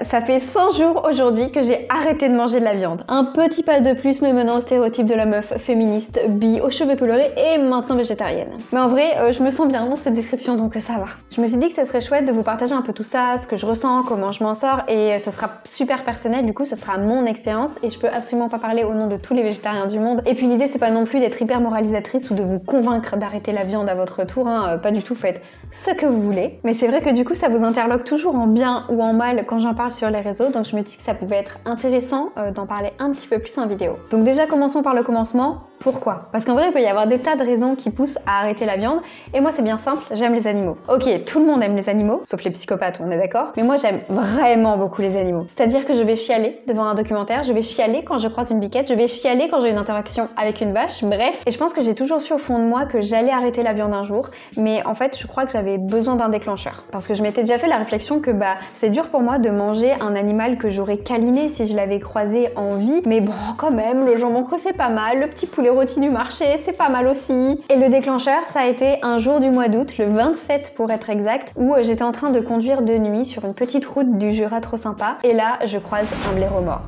Ça fait 100 jours aujourd'hui que j'ai arrêté de manger de la viande. Un petit pas de plus me menant au stéréotype de la meuf féministe, bi, aux cheveux colorés et maintenant végétarienne. Mais en vrai, je me sens bien dans cette description donc ça va. Je me suis dit que ça serait chouette de vous partager un peu tout ça, ce que je ressens, comment je m'en sors et ce sera super personnel, du coup ce sera mon expérience et je peux absolument pas parler au nom de tous les végétariens du monde. Et puis l'idée c'est pas non plus d'être hyper moralisatrice ou de vous convaincre d'arrêter la viande à votre tour, hein. Pas du tout, faites ce que vous voulez. Mais c'est vrai que du coup ça vous interloque toujours en bien ou en mal quand j'en parle sur les réseaux, donc je me dis que ça pouvait être intéressant d'en parler un petit peu plus en vidéo. Donc déjà commençons par le commencement. Pourquoi? Parce qu'en vrai il peut y avoir des tas de raisons qui poussent à arrêter la viande et moi c'est bien simple, j'aime les animaux. Ok, tout le monde aime les animaux, sauf les psychopathes, on est d'accord? Mais moi j'aime vraiment beaucoup les animaux. C'est-à-dire que je vais chialer devant un documentaire, je vais chialer quand je croise une biquette, je vais chialer quand j'ai une interaction avec une vache, bref. Et je pense que j'ai toujours su au fond de moi que j'allais arrêter la viande un jour, mais en fait je crois que j'avais besoin d'un déclencheur. Parce que je m'étais déjà fait la réflexion que c'est dur pour moi de manger un animal que j'aurais câliné si je l'avais croisé en vie, mais bon quand même, le jambon cru c'est pas mal, le petit poulet rôti du marché c'est pas mal aussi. Et le déclencheur ça a été un jour du mois d'août, le 27 pour être exact, où j'étais en train de conduire de nuit sur une petite route du Jura trop sympa, et là je croise un blaireau mort.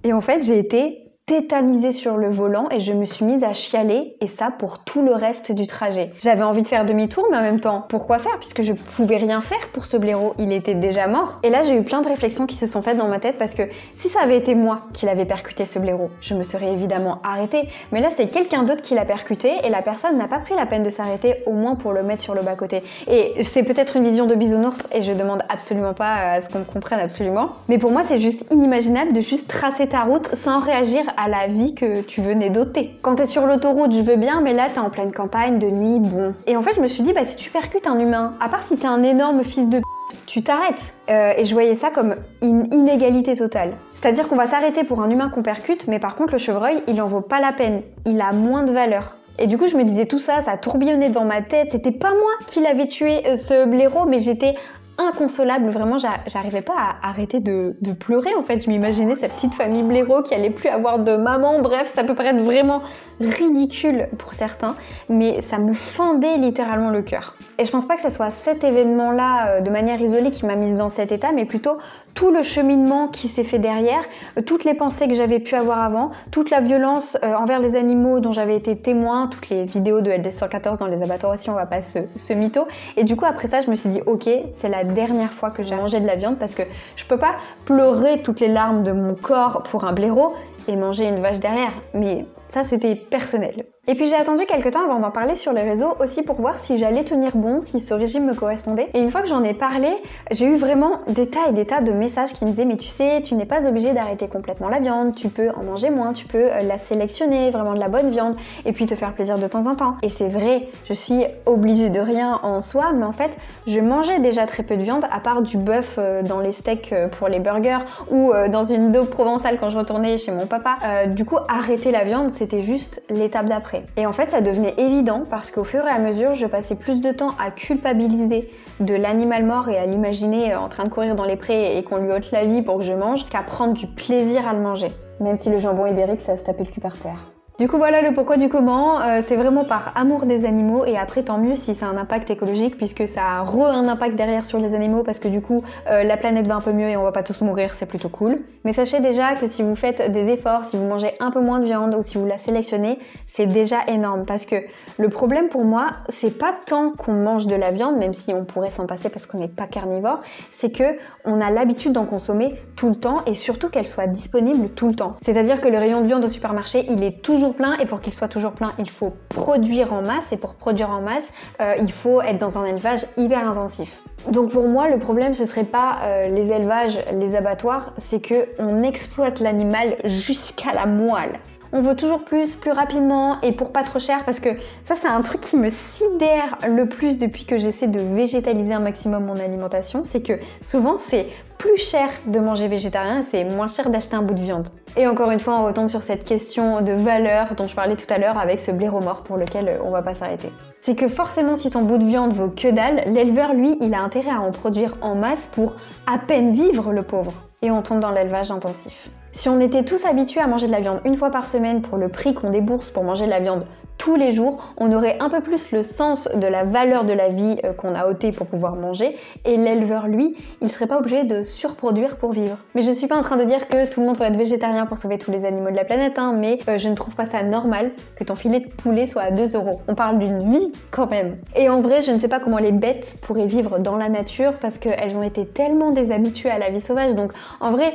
Et en fait j'ai été tétanisée sur le volant et je me suis mise à chialer, et ça pour tout le reste du trajet. J'avais envie de faire demi-tour, mais en même temps, pourquoi faire puisque je pouvais rien faire pour ce blaireau, il était déjà mort. Et là j'ai eu plein de réflexions qui se sont faites dans ma tête parce que si ça avait été moi qui l'avais percuté ce blaireau, je me serais évidemment arrêtée, mais là c'est quelqu'un d'autre qui l'a percuté et la personne n'a pas pris la peine de s'arrêter au moins pour le mettre sur le bas-côté. Et c'est peut-être une vision de bisounours et je demande absolument pas à ce qu'on me comprenne absolument, mais pour moi c'est juste inimaginable de juste tracer ta route sans réagir à la vie que tu venais d'ôter. Quand t'es sur l'autoroute, je veux bien, mais là t'es en pleine campagne, de nuit, bon. Et en fait je me suis dit, si tu percutes un humain, à part si t'es un énorme fils de p***, tu t'arrêtes. Et je voyais ça comme une inégalité totale. C'est-à-dire qu'on va s'arrêter pour un humain qu'on percute, mais par contre le chevreuil, il en vaut pas la peine. Il a moins de valeur. Et du coup je me disais tout ça, ça tourbillonnait dans ma tête, c'était pas moi qui l'avais tué ce blaireau, mais j'étais inconsolable, vraiment j'arrivais pas à arrêter de pleurer en fait. Je m'imaginais cette petite famille blaireau qui allait plus avoir de maman, bref ça peut paraître vraiment ridicule pour certains, mais ça me fendait littéralement le cœur. Et je pense pas que ce soit cet événement là de manière isolée qui m'a mise dans cet état, mais plutôt tout le cheminement qui s'est fait derrière, toutes les pensées que j'avais pu avoir avant, toute la violence envers les animaux dont j'avais été témoin, toutes les vidéos de LD114 dans les abattoirs aussi, on va pas se mytho. Et du coup après ça je me suis dit ok, c'est la dernière fois que j'ai mangé de la viande parce que je peux pas pleurer toutes les larmes de mon corps pour un blaireau et manger une vache derrière, mais ça c'était personnel. Et puis j'ai attendu quelques temps avant d'en parler sur les réseaux aussi pour voir si j'allais tenir bon, si ce régime me correspondait. Et une fois que j'en ai parlé, j'ai eu vraiment des tas et des tas de messages qui me disaient mais tu sais, tu n'es pas obligé d'arrêter complètement la viande, tu peux en manger moins, tu peux la sélectionner, vraiment de la bonne viande, et puis te faire plaisir de temps en temps. Et c'est vrai, je suis obligée de rien en soi, mais en fait, je mangeais déjà très peu de viande, à part du bœuf dans les steaks pour les burgers, ou dans une daube provençale quand je retournais chez mon papa. Du coup, arrêter la viande, c'était juste l'étape d'après. Et en fait ça devenait évident parce qu'au fur et à mesure je passais plus de temps à culpabiliser de l'animal mort et à l'imaginer en train de courir dans les prés et qu'on lui ôte la vie pour que je mange, qu'à prendre du plaisir à le manger. Même si le jambon ibérique ça se tapait le cul par terre. Du coup voilà le pourquoi du comment, c'est vraiment par amour des animaux, et après tant mieux si c'est un impact écologique puisque ça a un impact derrière sur les animaux parce que du coup la planète va un peu mieux et on va pas tous mourir, c'est plutôt cool. Mais sachez déjà que si vous faites des efforts, si vous mangez un peu moins de viande ou si vous la sélectionnez, c'est déjà énorme parce que le problème pour moi c'est pas tant qu'on mange de la viande, même si on pourrait s'en passer parce qu'on n'est pas carnivore, c'est que on a l'habitude d'en consommer tout le temps et surtout qu'elle soit disponible tout le temps. C'est-à-dire que le rayon de viande au supermarché il est toujours plein et pour qu'il soit toujours plein il faut produire en masse et pour produire en masse il faut être dans un élevage hyper intensif. Donc pour moi le problème ce serait pas les élevages, les abattoirs, c'est que on exploite l'animal jusqu'à la moelle. On veut toujours plus rapidement et pour pas trop cher parce que ça c'est un truc qui me sidère le plus depuis que j'essaie de végétaliser un maximum mon alimentation, c'est que souvent c'est plus cher de manger végétarien et c'est moins cher d'acheter un bout de viande. Et encore une fois on retombe sur cette question de valeur dont je parlais tout à l'heure avec ce blaireau mort pour lequel on va pas s'arrêter. C'est que forcément si ton bout de viande vaut que dalle, l'éleveur lui, il a intérêt à en produire en masse pour à peine vivre le pauvre. Et on tombe dans l'élevage intensif. Si on était tous habitués à manger de la viande une fois par semaine pour le prix qu'on débourse pour manger de la viande tous les jours, on aurait un peu plus le sens de la valeur de la vie qu'on a ôté pour pouvoir manger, et l'éleveur, lui, il serait pas obligé de surproduire pour vivre. Mais je suis pas en train de dire que tout le monde doit être végétarien pour sauver tous les animaux de la planète, hein, mais je ne trouve pas ça normal que ton filet de poulet soit à 2 €. On parle d'une vie quand même. Et en vrai, je ne sais pas comment les bêtes pourraient vivre dans la nature parce qu'elles ont été tellement déshabituées à la vie sauvage, donc en vrai,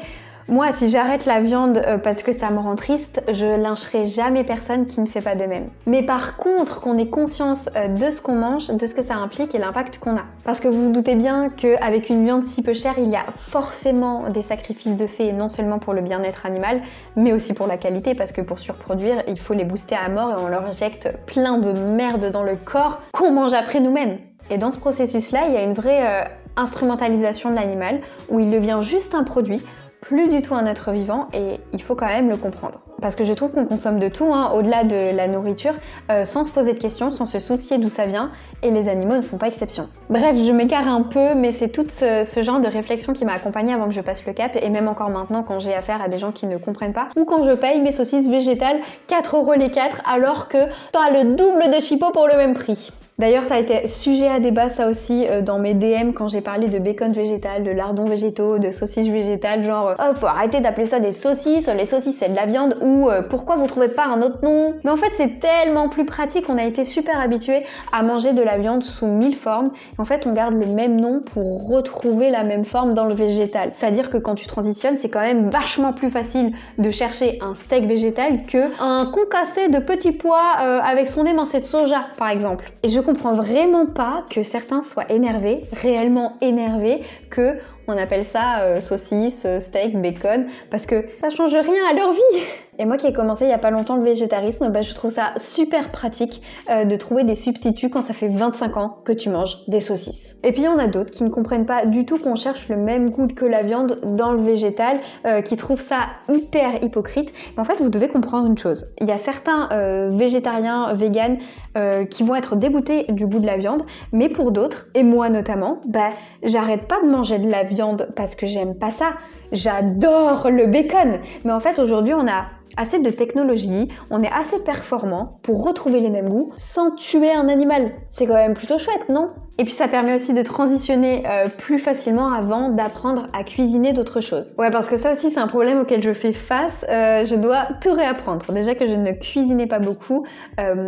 moi, si j'arrête la viande parce que ça me rend triste, je lyncherai jamais personne qui ne fait pas de même. Mais par contre, qu'on ait conscience de ce qu'on mange, de ce que ça implique et l'impact qu'on a. Parce que vous vous doutez bien qu'avec une viande si peu chère, il y a forcément des sacrifices de fait, non seulement pour le bien-être animal, mais aussi pour la qualité, parce que pour surproduire, il faut les booster à mort et on leur injecte plein de merde dans le corps qu'on mange après nous-mêmes. Et dans ce processus-là, il y a une vraie instrumentalisation de l'animal, où il devient juste un produit, plus du tout un être vivant, et il faut quand même le comprendre. Parce que je trouve qu'on consomme de tout, hein, au-delà de la nourriture, sans se poser de questions, sans se soucier d'où ça vient, et les animaux ne font pas exception. Bref, je m'égare un peu, mais c'est tout ce genre de réflexion qui m'a accompagnée avant que je passe le cap, et même encore maintenant quand j'ai affaire à des gens qui ne comprennent pas, ou quand je paye mes saucisses végétales 4 € les 4, alors que t'as le double de chipot pour le même prix. D'ailleurs, ça a été sujet à débat, ça aussi, dans mes DM quand j'ai parlé de bacon végétal, de lardons végétaux, de saucisses végétales, genre « Oh, faut arrêter d'appeler ça des saucisses, les saucisses c'est de la viande » ou « Pourquoi vous trouvez pas un autre nom ?» Mais en fait, c'est tellement plus pratique, on a été super habitués à manger de la viande sous 1000 formes. En fait, on garde le même nom pour retrouver la même forme dans le végétal. C'est-à-dire que quand tu transitionnes, c'est quand même vachement plus facile de chercher un steak végétal que un concassé de petits pois avec son émincé de soja, par exemple. Et je comprends vraiment pas que certains soient énervés, réellement énervés, que on appelle ça saucisse, steak, bacon, parce que ça change rien à leur vie. Et moi qui ai commencé il y a pas longtemps le végétarisme, je trouve ça super pratique de trouver des substituts quand ça fait 25 ans que tu manges des saucisses. Et puis il y en a d'autres qui ne comprennent pas du tout qu'on cherche le même goût que la viande dans le végétal, qui trouvent ça hyper hypocrite. Mais en fait, vous devez comprendre une chose. Il y a certains végétariens, véganes, qui vont être dégoûtés du goût de la viande, mais pour d'autres, et moi notamment, j'arrête pas de manger de la viande parce que j'aime pas ça. J'adore le bacon. Mais en fait, aujourd'hui, on a assez de technologie, on est assez performant pour retrouver les mêmes goûts sans tuer un animal. C'est quand même plutôt chouette, non ? Et puis ça permet aussi de transitionner plus facilement avant d'apprendre à cuisiner d'autres choses. Ouais, parce que ça aussi c'est un problème auquel je fais face, je dois tout réapprendre. Déjà que je ne cuisinais pas beaucoup,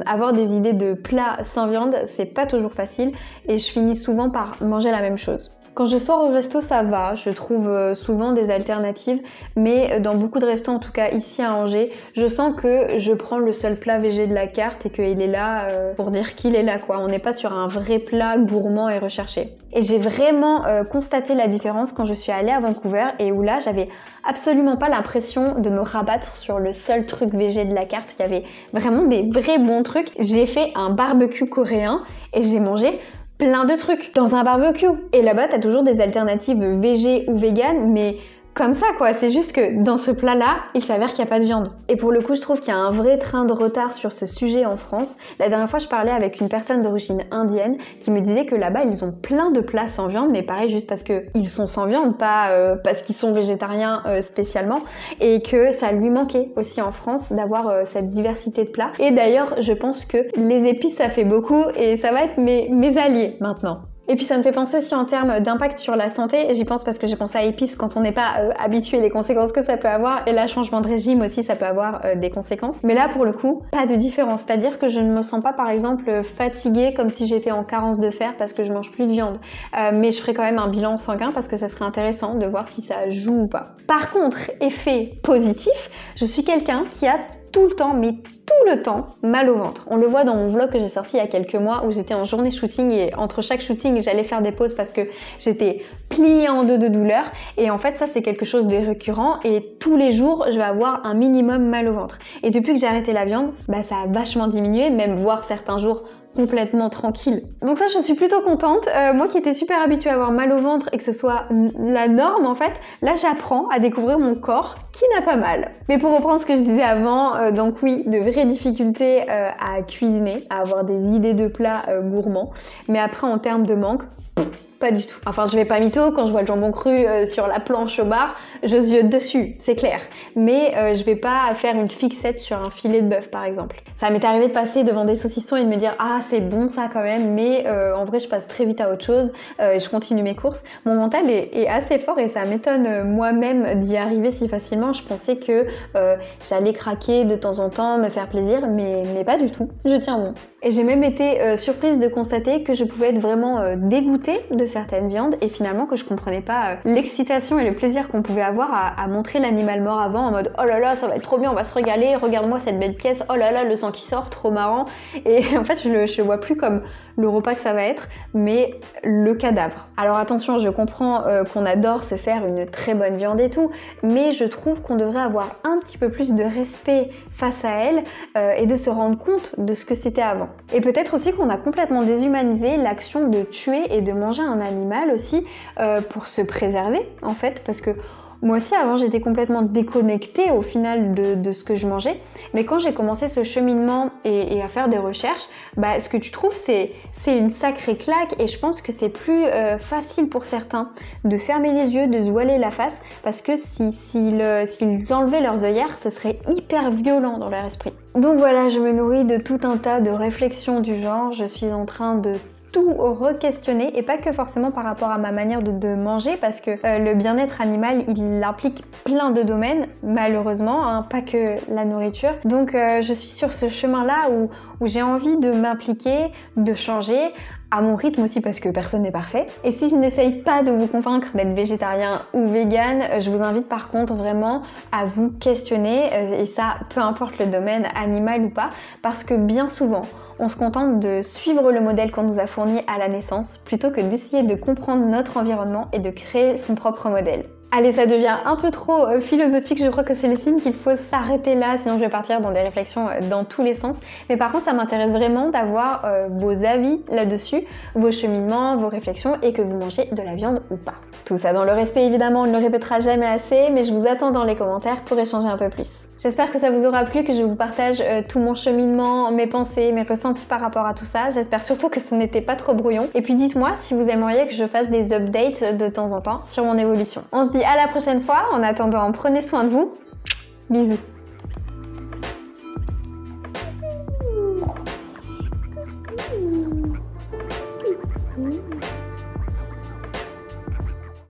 avoir des idées de plats sans viande, c'est pas toujours facile et je finis souvent par manger la même chose. Quand je sors au resto, ça va, je trouve souvent des alternatives, mais dans beaucoup de restos, en tout cas ici à Angers, je sens que je prends le seul plat végé de la carte et qu'il est là pour dire qu'il est là, quoi. On n'est pas sur un vrai plat gourmand et recherché. Et j'ai vraiment constaté la différence quand je suis allée à Vancouver et où là, j'avais absolument pas l'impression de me rabattre sur le seul truc végé de la carte. Il y avait vraiment des vrais bons trucs. J'ai fait un barbecue coréen et j'ai mangé plein de trucs dans un barbecue. Et là-bas, t'as toujours des alternatives végé ou vegan, mais comme ça quoi, c'est juste que dans ce plat-là, il s'avère qu'il n'y a pas de viande. Et pour le coup, je trouve qu'il y a un vrai train de retard sur ce sujet en France. La dernière fois, je parlais avec une personne d'origine indienne qui me disait que là-bas, ils ont plein de plats sans viande, mais pareil, juste parce qu'ils sont sans viande, pas parce qu'ils sont végétariens spécialement, et que ça lui manquait aussi en France d'avoir cette diversité de plats. Et d'ailleurs, je pense que les épices, ça fait beaucoup, et ça va être mes alliés maintenant. Et puis ça me fait penser aussi en termes d'impact sur la santé, j'y pense parce que j'ai pensé à épices quand on n'est pas habitué, les conséquences que ça peut avoir, et là changement de régime aussi ça peut avoir des conséquences. Mais là pour le coup, pas de différence, c'est-à-dire que je ne me sens pas par exemple fatiguée comme si j'étais en carence de fer parce que je mange plus de viande. Mais je ferai quand même un bilan sanguin parce que ça serait intéressant de voir si ça joue ou pas. Par contre, effet positif, je suis quelqu'un qui a tout le temps, mais tout le temps, mal au ventre. On le voit dans mon vlog que j'ai sorti il y a quelques mois où j'étais en journée shooting et entre chaque shooting, j'allais faire des pauses parce que j'étais pliée en deux de douleur. Et en fait, ça, c'est quelque chose de récurrent et tous les jours, je vais avoir un minimum mal au ventre. Et depuis que j'ai arrêté la viande, ça a vachement diminué, même voire certains jours complètement tranquille. Donc ça, je suis plutôt contente. Moi qui étais super habituée à avoir mal au ventre et que ce soit la norme en fait, là j'apprends à découvrir mon corps qui n'a pas mal. Mais pour reprendre ce que je disais avant, donc oui, de vraies difficultés à cuisiner, à avoir des idées de plats gourmands. Mais après en termes de manque, pas du tout. Enfin, je vais pas mytho, quand je vois le jambon cru sur la planche au bar, je ziote dessus, c'est clair. Mais je vais pas faire une fixette sur un filet de bœuf, par exemple. Ça m'est arrivé de passer devant des saucissons et de me dire « Ah, c'est bon ça quand même », mais en vrai, je passe très vite à autre chose et je continue mes courses. Mon mental est assez fort et ça m'étonne moi-même d'y arriver si facilement. Je pensais que j'allais craquer de temps en temps, me faire plaisir, mais pas du tout. Je tiens bon. Et j'ai même été surprise de constater que je pouvais être vraiment dégoûtée de certaines viandes et finalement que je comprenais pas l'excitation et le plaisir qu'on pouvait avoir à montrer l'animal mort avant en mode « Oh là là, ça va être trop bien, on va se régaler, regarde-moi cette belle pièce, oh là là, le sang qui sort, trop marrant ». Et en fait, je le vois plus comme le repas que ça va être, mais le cadavre. Alors attention, je comprends qu'on adore se faire une très bonne viande et tout, mais je trouve qu'on devrait avoir un petit peu plus de respect face à elle et de se rendre compte de ce que c'était avant. Et peut-être aussi qu'on a complètement déshumanisé l'action de tuer et de manger un animal aussi pour se préserver en fait, parce que moi aussi avant j'étais complètement déconnectée au final de ce que je mangeais, mais quand j'ai commencé ce cheminement et à faire des recherches, bah, ce que tu trouves c'est une sacrée claque et je pense que c'est plus facile pour certains de fermer les yeux, de se voiler la face, parce que s'ils enlevaient leurs œillères, ce serait hyper violent dans leur esprit. Donc voilà, je me nourris de tout un tas de réflexions du genre, je suis en train de tout re-questionner et pas que forcément par rapport à ma manière de manger parce que le bien-être animal il implique plein de domaines malheureusement, hein, pas que la nourriture. Donc je suis sur ce chemin là où j'ai envie de m'impliquer, de changer à mon rythme aussi parce que personne n'est parfait. Et si je n'essaye pas de vous convaincre d'être végétarien ou vegan, je vous invite par contre vraiment à vous questionner et ça peu importe le domaine animal ou pas, parce que bien souvent on se contente de suivre le modèle qu'on nous a fourni à la naissance plutôt que d'essayer de comprendre notre environnement et de créer son propre modèle. Allez, ça devient un peu trop philosophique, je crois que c'est le signe qu'il faut s'arrêter là, sinon je vais partir dans des réflexions dans tous les sens. Mais par contre, ça m'intéresse vraiment d'avoir vos avis là-dessus, vos cheminements, vos réflexions et que vous mangez de la viande ou pas. Tout ça dans le respect évidemment, on ne le répétera jamais assez, mais je vous attends dans les commentaires pour échanger un peu plus. J'espère que ça vous aura plu, que je vous partage tout mon cheminement, mes pensées, mes ressentis par rapport à tout ça. J'espère surtout que ce n'était pas trop brouillon. Et puis dites-moi si vous aimeriez que je fasse des updates de temps en temps sur mon évolution. On se dit à la prochaine fois. En attendant, prenez soin de vous. Bisous.